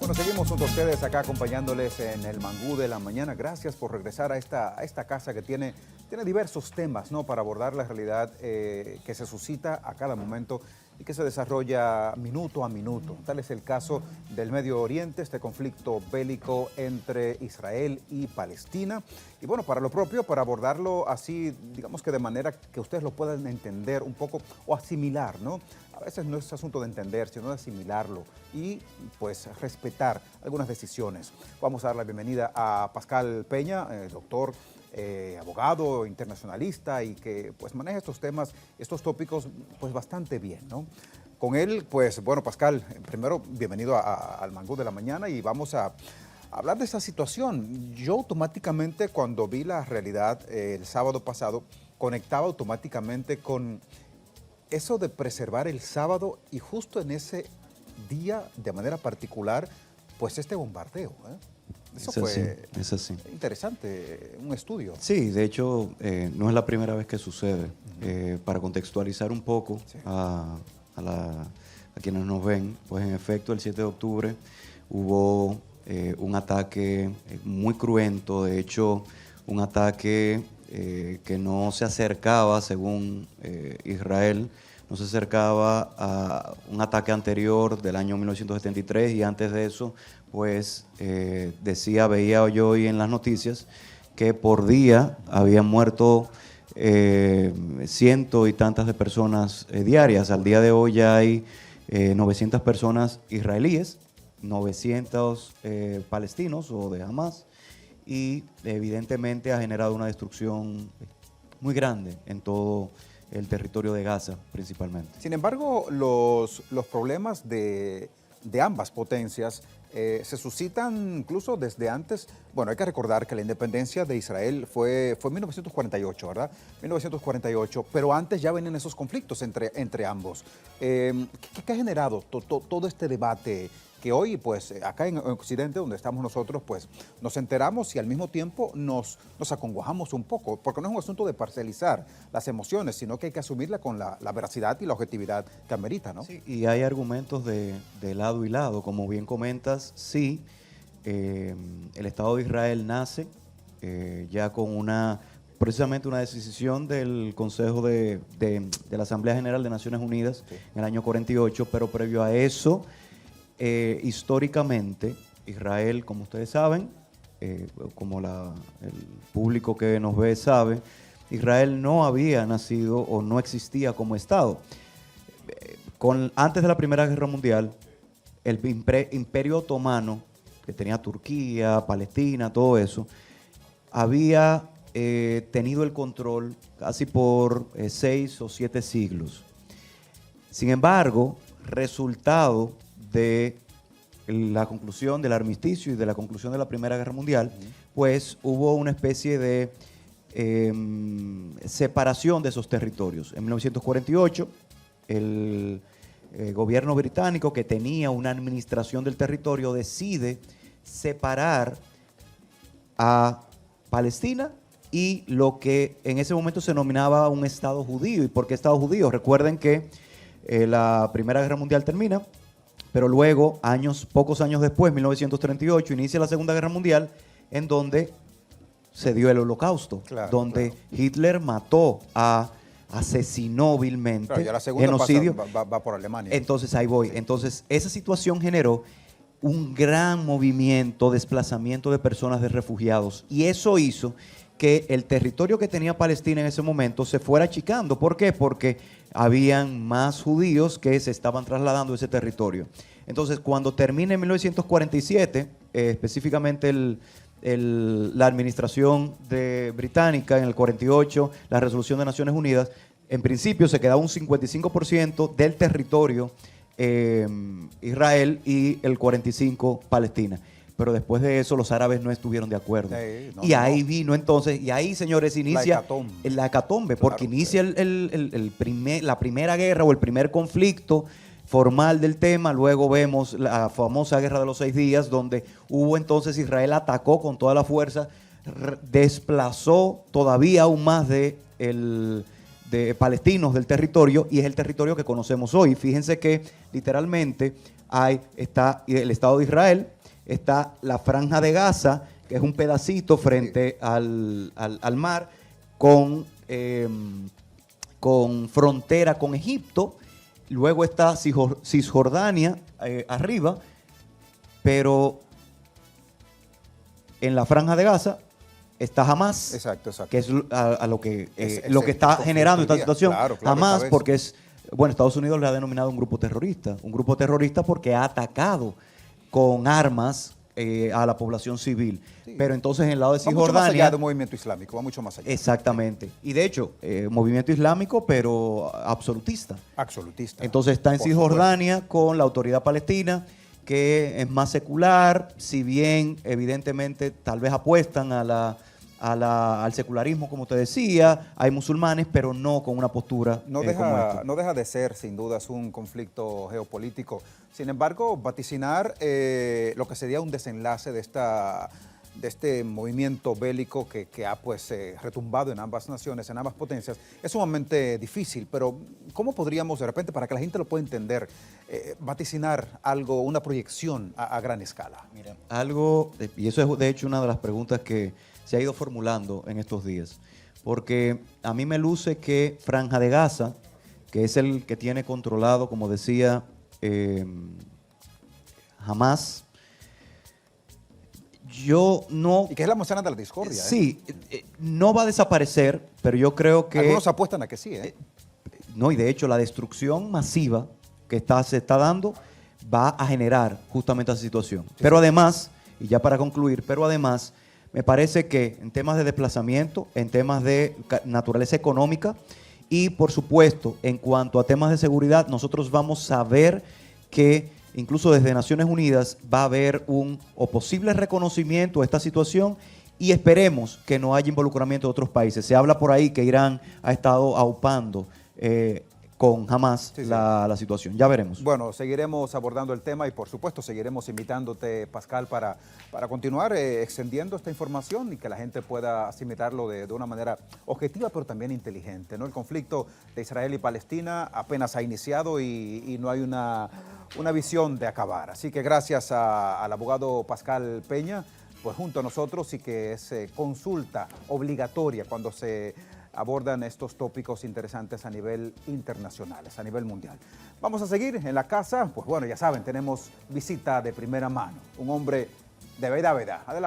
Bueno, seguimos junto a ustedes acá acompañándoles en el Mangú de la Mañana. Gracias por regresar a esta casa que tiene diversos temas, ¿no?, para abordar la realidad que se suscita a cada momento y que se desarrolla minuto a minuto. Tal es el caso del Medio Oriente, este conflicto bélico entre Israel y Palestina. Y bueno, para lo propio, para abordarlo así, digamos que de manera que ustedes lo puedan entender un poco o asimilar, ¿no? A veces no es asunto de entender, sino de asimilarlo y pues respetar algunas decisiones. Vamos a dar la bienvenida a Pascal Peña, doctor, abogado, internacionalista y que pues maneja estos temas, estos tópicos pues bastante bien, ¿no? Con él, pues bueno, Pascal, primero bienvenido al Mangú de la Mañana y vamos a hablar de esa situación. Yo automáticamente cuando vi la realidad el sábado pasado, conectaba automáticamente con eso de preservar el sábado y justo en ese día de manera particular, pues este bombardeo, ¿eh? Eso Es así. Interesante, un estudio. Sí, de hecho, no es la primera vez que sucede. Para contextualizar un poco Sí. a quienes nos ven, pues en efecto el 7 de octubre hubo un ataque muy cruento, de hecho un ataque que no se acercaba, según Israel, no se acercaba a un ataque anterior del año 1973 y antes de eso, pues veía yo hoy en las noticias que por día habían muerto ciento y tantas de personas diarias. Al día de hoy ya hay 900 personas israelíes, 900 palestinos o de Hamas, y evidentemente ha generado una destrucción muy grande en todo el territorio de Gaza principalmente. Sin embargo, los problemas de ambas potencias se suscitan incluso desde antes. Bueno, hay que recordar que la independencia de Israel fue en 1948, ¿verdad? 1948, pero antes ya venían esos conflictos entre ambos. ¿Qué ha generado todo este debate? Que hoy, pues, acá en Occidente, donde estamos nosotros, pues, nos enteramos y al mismo tiempo nos acongojamos un poco, porque no es un asunto de parcializar las emociones, sino que hay que asumirla con la veracidad y la objetividad que amerita, ¿no? Sí, y hay argumentos de lado y lado, como bien comentas, sí, el Estado de Israel nace ya con precisamente una decisión del Consejo de la Asamblea General de Naciones Unidas, sí, en el año 48, pero previo a eso, históricamente, Israel, como ustedes saben, como el público que nos ve sabe, Israel no había nacido o no existía como Estado. Antes de la Primera Guerra Mundial, el Imperio Otomano, que tenía Turquía, Palestina, todo eso, había tenido el control casi por 6 o 7 siglos. Sin embargo, resultado de la conclusión del armisticio y de la conclusión de la Primera Guerra Mundial, pues hubo una especie de separación de esos territorios. En 1948, el gobierno británico, que tenía una administración del territorio, decide separar a Palestina y lo que en ese momento se denominaba un Estado judío. ¿Y por qué Estado judío? Recuerden que la Primera Guerra Mundial termina, pero luego, pocos años después, 1938, inicia la Segunda Guerra Mundial, en donde se dio el Holocausto, donde Hitler asesinó vilmente, claro, ya la segunda genocidio. Va por Alemania. Entonces, ahí voy. Sí. Entonces, esa situación generó un gran movimiento, desplazamiento de personas, de refugiados, y eso hizo que el territorio que tenía Palestina en ese momento se fuera achicando. ¿Por qué? Porque habían más judíos que se estaban trasladando a ese territorio. Entonces, cuando termina en 1947, específicamente la administración británica en el 48, la resolución de Naciones Unidas, en principio se quedaba un 55% del territorio Israel y el 45% Palestina. Pero después de eso los árabes no estuvieron de acuerdo. Sí, ahí vino entonces, y ahí, señores, inicia la hecatombe, porque claro, inicia la primera guerra o el primer conflicto formal del tema. Luego vemos la famosa Guerra de los 6 días, donde hubo entonces Israel atacó con toda la fuerza, desplazó todavía aún más de palestinos del territorio, y es el territorio que conocemos hoy. Fíjense que literalmente está el Estado de Israel, está la Franja de Gaza, que es un pedacito frente al mar, con frontera con Egipto. Luego está Cisjordania arriba, pero en la Franja de Gaza está Hamas, Exacto. que es lo que está generando esta situación. Claro, Hamas, porque es, bueno, Estados Unidos le ha denominado un grupo terrorista porque ha atacado con armas a la población civil. Sí. Pero entonces en el lado de Cisjordania... Va mucho más allá de un movimiento islámico, va mucho más allá. Exactamente. Y de hecho, movimiento islámico, pero absolutista. Absolutista. Entonces está en Cisjordania con la autoridad palestina, que es más secular, si bien evidentemente tal vez apuestan al secularismo, como te decía, hay musulmanes, pero no con una postura no deja de ser, sin dudas, un conflicto geopolítico. Sin embargo, vaticinar lo que sería un desenlace de este movimiento bélico que ha pues retumbado en ambas naciones, en ambas potencias, es sumamente difícil, pero ¿cómo podríamos de repente, para que la gente lo pueda entender, vaticinar algo, una proyección a gran escala? Mira, algo, y eso es de hecho una de las preguntas que se ha ido formulando en estos días, porque a mí me luce que Franja de Gaza, que es el que tiene controlado, como decía, Hamas, yo no... Y que es la manzana de la discordia. Sí, no va a desaparecer, pero yo creo que... Algunos apuestan a que sí, No, y de hecho la destrucción masiva que se está dando va a generar justamente esa situación. Sí, pero además, y ya para concluir, me parece que en temas de desplazamiento, en temas de naturaleza económica y, por supuesto, en cuanto a temas de seguridad, nosotros vamos a ver que incluso desde Naciones Unidas va a haber un posible reconocimiento de esta situación y esperemos que no haya involucramiento de otros países. Se habla por ahí que Irán ha estado aupando con Hamas la situación. Ya veremos. Bueno, seguiremos abordando el tema y por supuesto seguiremos invitándote, Pascal, para continuar extendiendo esta información y que la gente pueda asimilarlo de una manera objetiva pero también inteligente, ¿no? El conflicto de Israel y Palestina apenas ha iniciado y no hay una visión de acabar. Así que gracias al abogado Pascal Peña, pues junto a nosotros, y que es consulta obligatoria cuando se abordan estos tópicos interesantes a nivel internacional, a nivel mundial. Vamos a seguir en la casa, pues bueno, ya saben, tenemos visita de primera mano, un hombre de verdad. Adelante.